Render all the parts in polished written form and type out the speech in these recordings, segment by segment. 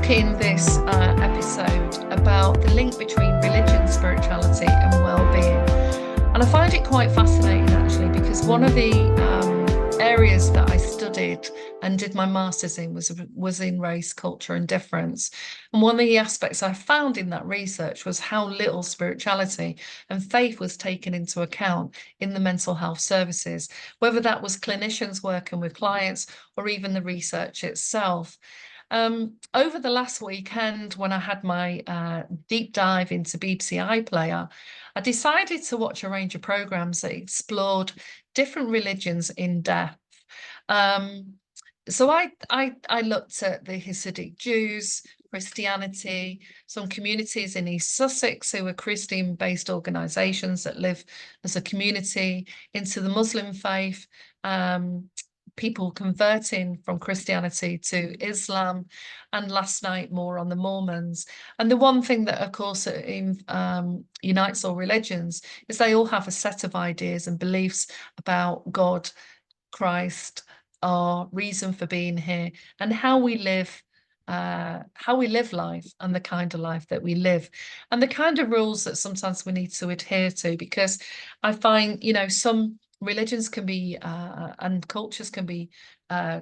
in this episode about the link between religion, spirituality, and well-being. And I find it quite fascinating, actually, because one of the areas that I studied and did my master's in was in race, culture, and difference. And one of the aspects I found in that research was how little spirituality and faith was taken into account in the mental health services, whether that was clinicians working with clients or even the research itself. Over the last weekend, when I had my deep dive into BBC iPlayer, I decided to watch a range of programs that explored different religions in depth. So I looked at the Hasidic Jews, Christianity, some communities in East Sussex who were Christian-based organisations that live as a community, into the Muslim faith, people converting from Christianity to Islam, and last night more on the Mormons. And the one thing that, of course, unites all religions is they all have a set of ideas and beliefs about God, Christ, our reason for being here, and how we live life, and the kind of life that we live, and the kind of rules that sometimes we need to adhere to. Because I find, some religions can be and cultures can be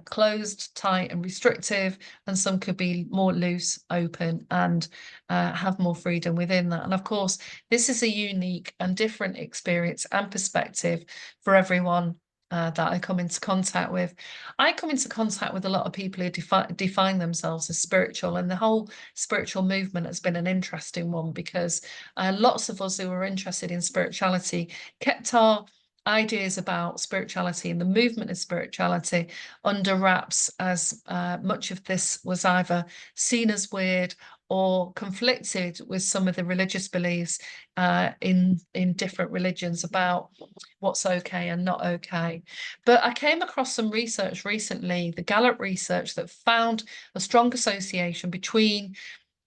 closed, tight, and restrictive, and some could be more loose, open, and have more freedom within that. And of course, this is a unique and different experience and perspective for everyone that I come into contact with. I come into contact with a lot of people who define themselves as spiritual, and the whole spiritual movement has been an interesting one, because lots of us who are interested in spirituality kept our ideas about spirituality and the movement of spirituality under wraps, as much of this was either seen as weird or conflicted with some of the religious beliefs in different religions about what's okay and not okay. But I came across some research recently, the Gallup research, that found a strong association between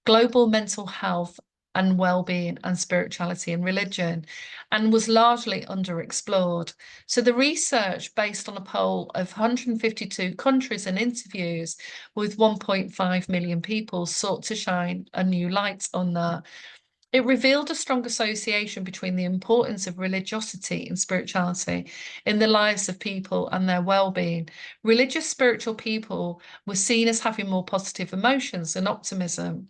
global mental health and well-being and spirituality and religion, and was largely underexplored. So the research, based on a poll of 152 countries and interviews with 1.5 million people, sought to shine a new light on that. It revealed a strong association between the importance of religiosity and spirituality in the lives of people and their well-being. Religious spiritual people were seen as having more positive emotions and optimism.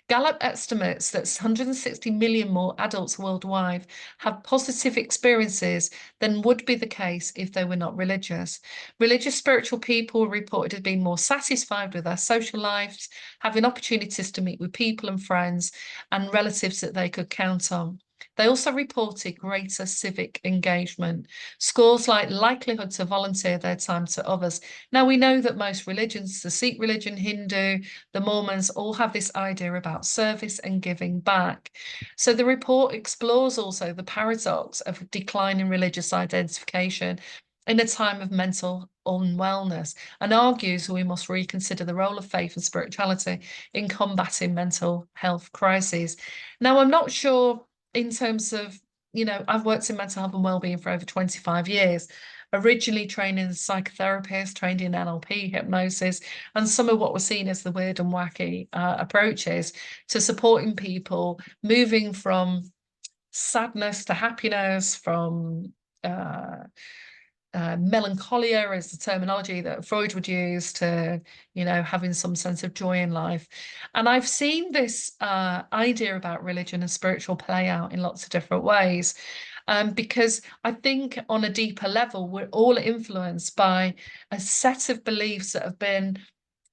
Gallup estimates that 160 million more adults worldwide have positive experiences than would be the case if they were not religious. Religious spiritual people reported as being more satisfied with their social lives, having opportunities to meet with people and friends and relatives that they could count on. They also reported greater civic engagement, scores like likelihood to volunteer their time to others. Now, we know that most religions, the Sikh religion, Hindu, the Mormons, all have this idea about service and giving back. So the report explores also the paradox of declining religious identification in a time of mental unwellness, and argues we must reconsider the role of faith and spirituality in combating mental health crises. Now, I'm not sure in terms of, I've worked in mental health and wellbeing for over 25 years, originally trained as a psychotherapist, trained in NLP, hypnosis, and some of what were seen as the weird and wacky approaches to supporting people moving from sadness to happiness, from melancholia is the terminology that Freud would use, to, having some sense of joy in life. And I've seen this idea about religion and spiritual play out in lots of different ways. Because I think on a deeper level, we're all influenced by a set of beliefs that have been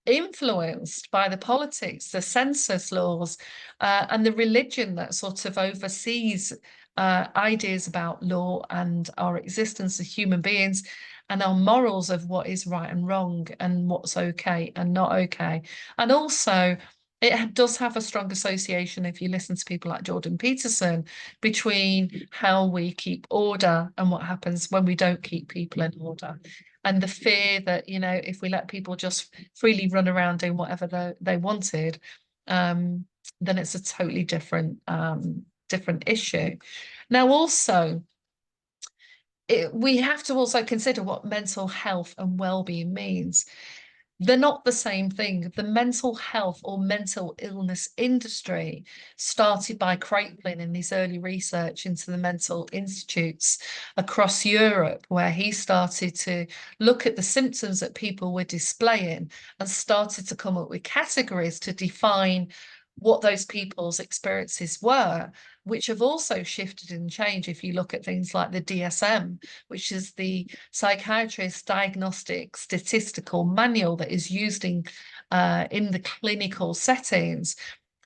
influenced by the politics, the census laws, and the religion that sort of oversees ideas about law and our existence as human beings, and our morals of what is right and wrong, and what's okay and not okay. And also, it does have a strong association, if you listen to people like Jordan Peterson, between how we keep order and what happens when we don't keep people in order. And the fear that, if we let people just freely run around doing whatever they wanted, then it's a totally different issue. Now, also, we have to also consider what mental health and well-being means. They're not the same thing. The mental health or mental illness industry started by Kraepelin in his early research into the mental institutes across Europe, where he started to look at the symptoms that people were displaying and started to come up with categories to define what those people's experiences were, which have also shifted and changed. If you look at things like the DSM, which is the psychiatrist diagnostic statistical manual that is used in the clinical settings,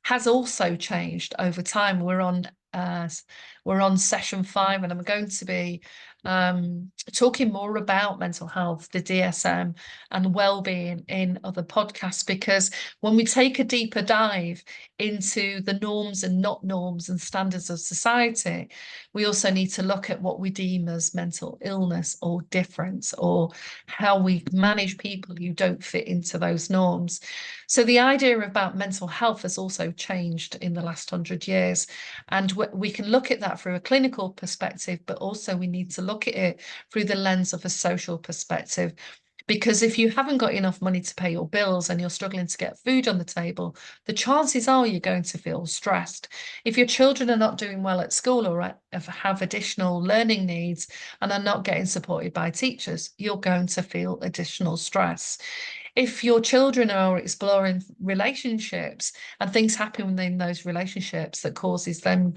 has also changed over time. We're on session 5, and I'm going to be talking more about mental health, the DSM, and well-being in other podcasts, because when we take a deeper dive into the norms and not norms and standards of society, we also need to look at what we deem as mental illness or difference, or how we manage people who don't fit into those norms. So the idea about mental health has also changed in the last 100 years. And we can look at that through a clinical perspective, but also we need to look at it through the lens of a social perspective. Because if you haven't got enough money to pay your bills and you're struggling to get food on the table, the chances are you're going to feel stressed. If your children are not doing well at school, or have additional learning needs and are not getting supported by teachers, you're going to feel additional stress. If your children are exploring relationships and things happen within those relationships that causes them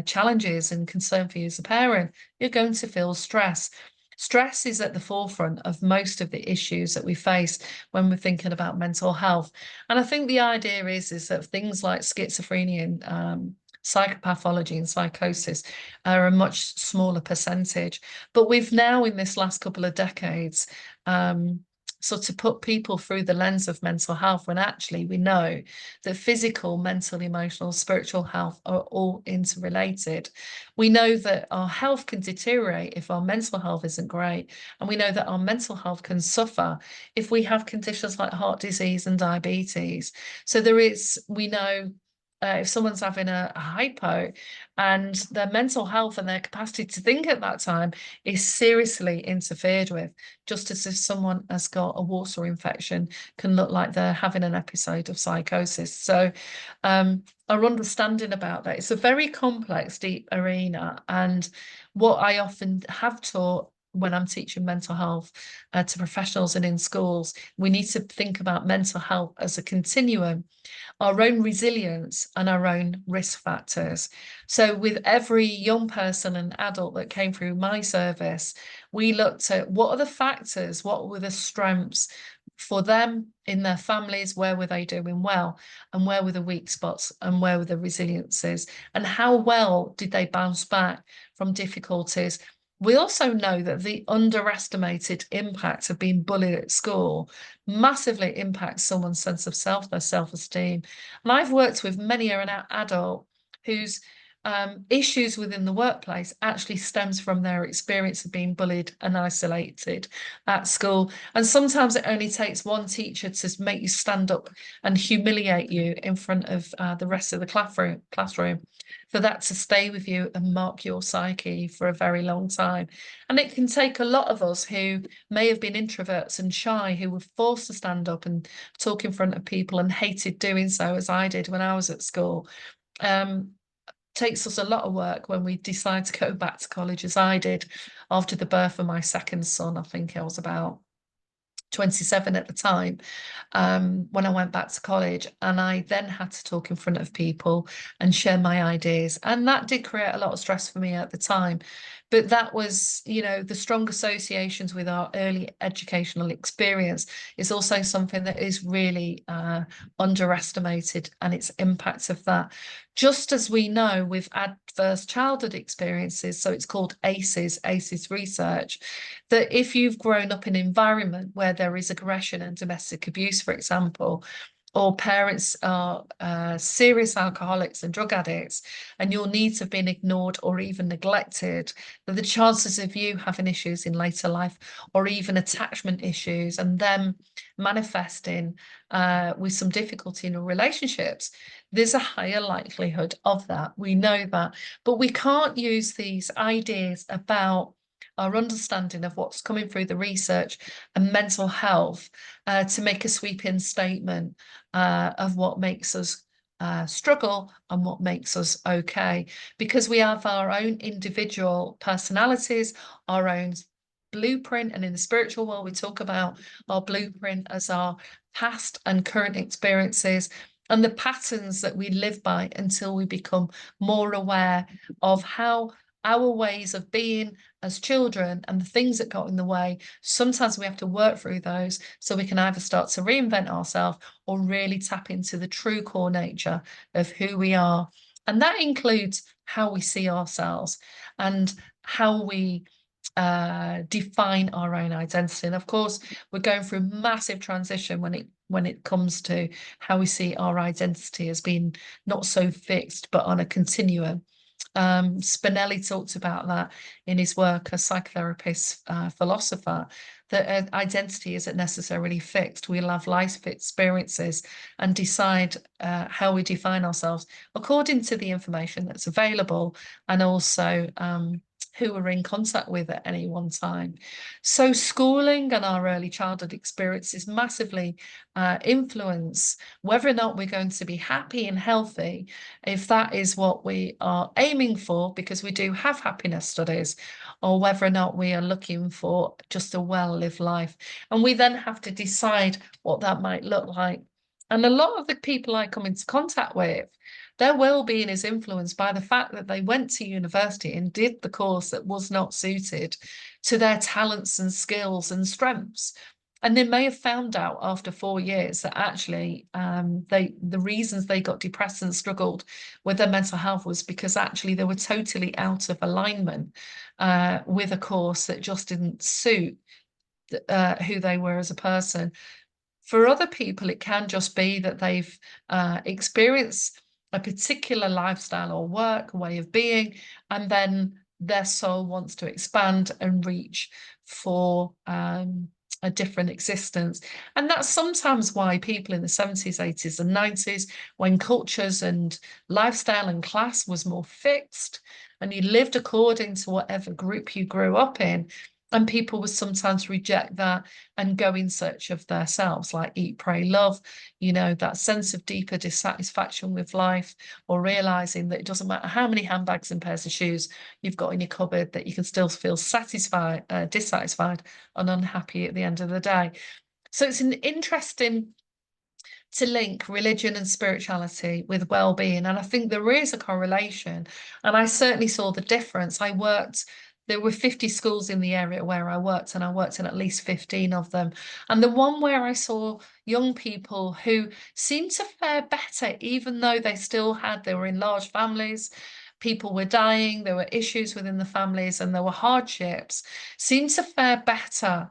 challenges and concern for you as a parent, you're going to feel stress. Stress is at the forefront of most of the issues that we face when we're thinking about mental health. And I think the idea is that things like schizophrenia and psychopathology and psychosis are a much smaller percentage. But we've now, in this last couple of decades, so to put people through the lens of mental health, when actually we know that physical, mental, emotional, spiritual health are all interrelated. We know that our health can deteriorate if our mental health isn't great. And we know that our mental health can suffer if we have conditions like heart disease and diabetes. So we know if someone's having a hypo and their mental health and their capacity to think at that time is seriously interfered with, just as if someone has got a water infection can look like they're having an episode of psychosis. So our understanding about that, it's a very complex, deep arena. And what I often have taught when I'm teaching mental health to professionals and in schools, we need to think about mental health as a continuum, our own resilience and our own risk factors. So with every young person and adult that came through my service, we looked at what are the factors, what were the strengths for them in their families, where were they doing well, and where were the weak spots, and where were the resiliences, and how well did they bounce back from difficulties. We also know that the underestimated impact of being bullied at school massively impacts someone's sense of self, their self-esteem. And I've worked with many an adult whose issues within the workplace actually stems from their experience of being bullied and isolated at school. And sometimes it only takes one teacher to make you stand up and humiliate you in front of the rest of the classroom for that to stay with you and mark your psyche for a very long time. And it can take a lot of us who may have been introverts and shy, who were forced to stand up and talk in front of people and hated doing so, as I did when I was at school. Takes us a lot of work when we decide to go back to college, as I did after the birth of my second son. I think I was about 27 at the time, when I went back to college, and I then had to talk in front of people and share my ideas, and that did create a lot of stress for me at the time. But that was, the strong associations with our early educational experience is also something that is really underestimated, and its impacts of that. Just as we know with adverse childhood experiences, so it's called ACEs research, that if you've grown up in an environment where there is aggression and domestic abuse, for example, or parents are serious alcoholics and drug addicts, and your needs have been ignored or even neglected, that the chances of you having issues in later life, or even attachment issues, and them manifesting with some difficulty in your relationships, there's a higher likelihood of that. We know that. But we can't use these ideas about our understanding of what's coming through the research and mental health, to make a sweeping statement of what makes us struggle and what makes us okay, because we have our own individual personalities, our own blueprint. And in the spiritual world, we talk about our blueprint as our past and current experiences and the patterns that we live by until we become more aware of how our ways of being as children and the things that got in the way. Sometimes we have to work through those so we can either start to reinvent ourselves or really tap into the true core nature of who we are. And that includes how we see ourselves and how we define our own identity. And of course, we're going through massive transition when it comes to how we see our identity as being not so fixed, but on a continuum. Spinelli talked about that in his work as psychotherapist, philosopher, that identity isn't necessarily fixed. We'll have life experiences and decide how we define ourselves according to the information that's available, and also who we're in contact with at any one time. So schooling and our early childhood experiences massively influence whether or not we're going to be happy and healthy, if that is what we are aiming for, because we do have happiness studies, or whether or not we are looking for just a well-lived life. And we then have to decide what that might look like. And a lot of the people I come into contact with, their well-being is influenced by the fact that they went to university and did the course that was not suited to their talents and skills and strengths. And they may have found out after 4 years that actually the reasons they got depressed and struggled with their mental health was because actually they were totally out of alignment with a course that just didn't suit who they were as a person. For other people, it can just be that they've experienced a particular lifestyle or work, way of being, and then their soul wants to expand and reach for a different existence. And that's sometimes why people in the 70s, 80s, and 90s, when cultures and lifestyle and class was more fixed, and you lived according to whatever group you grew up in, and people would sometimes reject that and go in search of themselves, like eat, pray, love, that sense of deeper dissatisfaction with life, or realizing that it doesn't matter how many handbags and pairs of shoes you've got in your cupboard, that you can still feel dissatisfied and unhappy at the end of the day. So it's an interesting to link religion and spirituality with well-being. And I think there is a correlation. And I certainly saw the difference. There were 50 schools in the area where I worked, and I worked in at least 15 of them. And the one where I saw young people who seemed to fare better, even though they were in large families, people were dying, there were issues within the families, and there were hardships, seemed to fare better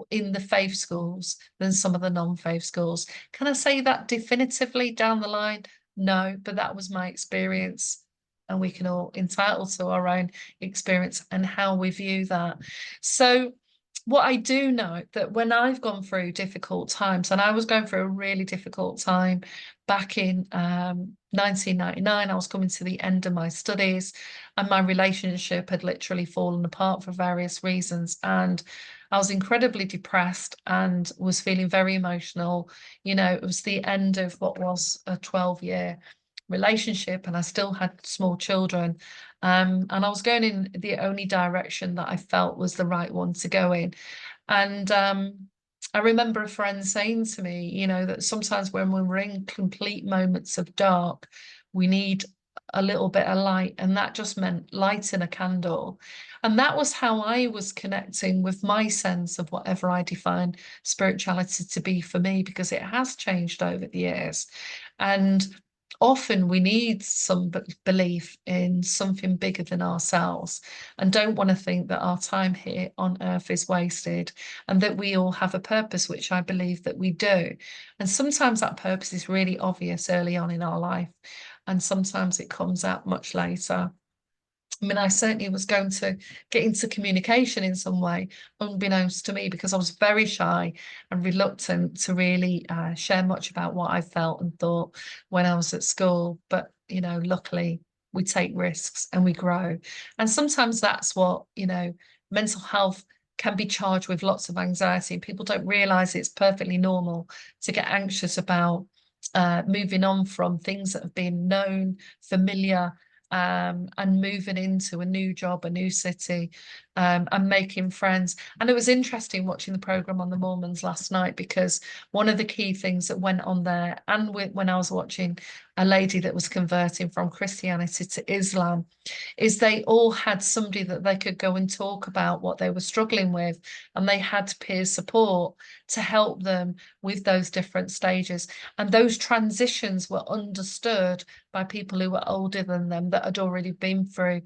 in the faith schools than some of the non-faith schools. Can I say that definitively down the line? No, but that was my experience. And we can all entitle to our own experience and how we view that. So what I do know that when I've gone through difficult times, and I was going through a really difficult time back in 1999, I was coming to the end of my studies, and my relationship had literally fallen apart for various reasons. And I was incredibly depressed and was feeling very emotional. It was the end of what was a 12-year relationship, and I still had small children. And I was going in the only direction that I felt was the right one to go in. And I remember a friend saying to me, that sometimes when we're in complete moments of dark, we need a little bit of light, and that just meant lighting a candle. And that was how I was connecting with my sense of whatever I define spirituality to be for me, because it has changed over the years. And often we need some belief in something bigger than ourselves, and don't want to think that our time here on earth is wasted, and that we all have a purpose, which I believe that we do. And sometimes that purpose is really obvious early on in our life, and sometimes it comes out much later. I mean, I certainly was going to get into communication in some way, unbeknownst to me, because I was very shy and reluctant to really share much about what I felt and thought when I was at school. But, luckily, we take risks, and we grow. And sometimes that's what, mental health can be charged with lots of anxiety. People don't realize it's perfectly normal to get anxious about moving on from things that have been known, familiar, and moving into a new job, a new city, and making friends. And it was interesting watching the program on the Mormons last night, because one of the key things that went on there, and when I was watching a lady that was converting from Christianity to Islam, is they all had somebody that they could go and talk about what they were struggling with, and they had peer support to help them with those different stages. And those transitions were understood by people who were older than them, that had already been through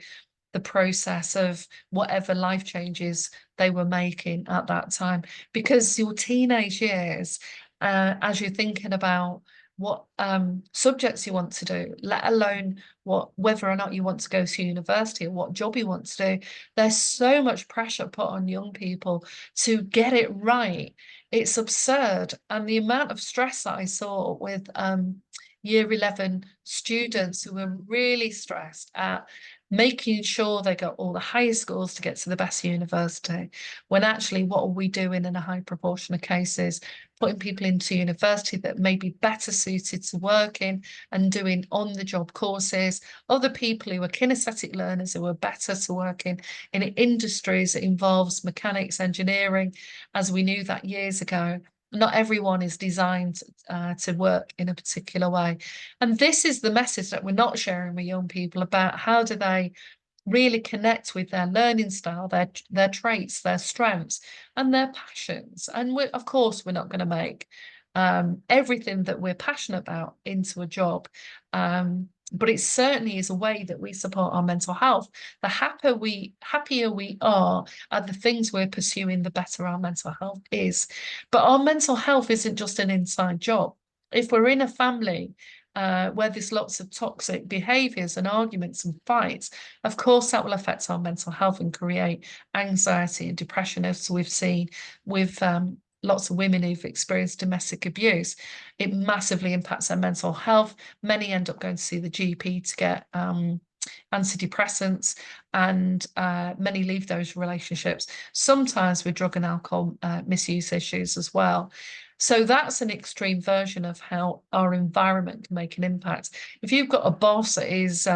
the process of whatever life changes they were making at that time. Because your teenage years, as you're thinking about what subjects you want to do, let alone whether or not you want to go to university or what job you want to do, there's so much pressure put on young people to get it right. It's absurd. And the amount of stress that I saw with year 11 students who were really stressed at making sure they got all the highest scores to get to the best university, when actually what are we doing in a high proportion of cases? Putting people into university that may be better suited to working and doing on-the-job courses, other people who are kinesthetic learners who are better to working in industries that involves mechanics, engineering, as we knew that years ago. Not everyone is designed to work in a particular way. And this is the message that we're not sharing with young people, about how do they really connect with their learning style, their traits, their strengths, and their passions. And of course, we're not going to make everything that we're passionate about into a job. But it certainly is a way that we support our mental health. The happier we are at the things we're pursuing, the better our mental health is. But our mental health isn't just an inside job. If we're in a family where there's lots of toxic behaviors and arguments and fights, of course that will affect our mental health and create anxiety and depression, as we've seen with lots of women who've experienced domestic abuse. It massively impacts their mental health. Many end up going to see the GP to get antidepressants, and many leave those relationships, sometimes with drug and alcohol misuse issues as well. So that's an extreme version of how our environment can make an impact. If you've got a boss that is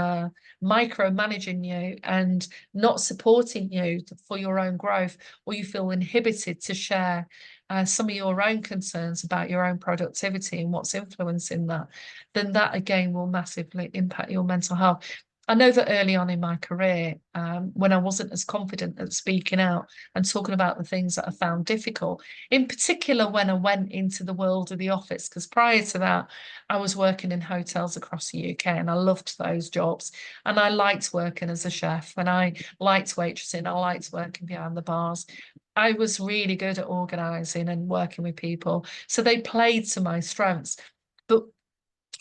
micromanaging you and not supporting you for your own growth, or you feel inhibited to share some of your own concerns about your own productivity and what's influencing that, then that again will massively impact your mental health. I know that early on in my career, when I wasn't as confident at speaking out and talking about the things that I found difficult, in particular when I went into the world of the office, because prior to that, I was working in hotels across the UK and I loved those jobs. And I liked working as a chef, and I liked waitressing, I liked working behind the bars. I was really good at organising and working with people. So they played to my strengths. But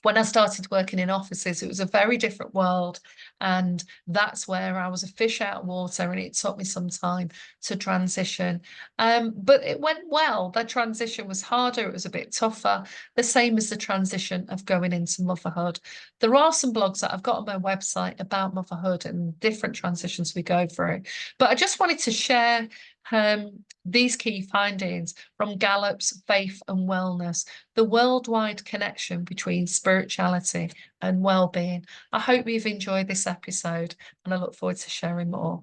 when I started working in offices, it was a very different world. And that's where I was a fish out of water, and it took me some time to transition. But it went well. The transition was harder, it was a bit tougher, the same as the transition of going into motherhood. There are some blogs that I've got on my website about motherhood and different transitions we go through. But I just wanted to share these key findings from Gallup's Faith and Wellness, the worldwide connection between spirituality and well-being. I hope you've enjoyed this episode, and I look forward to sharing more.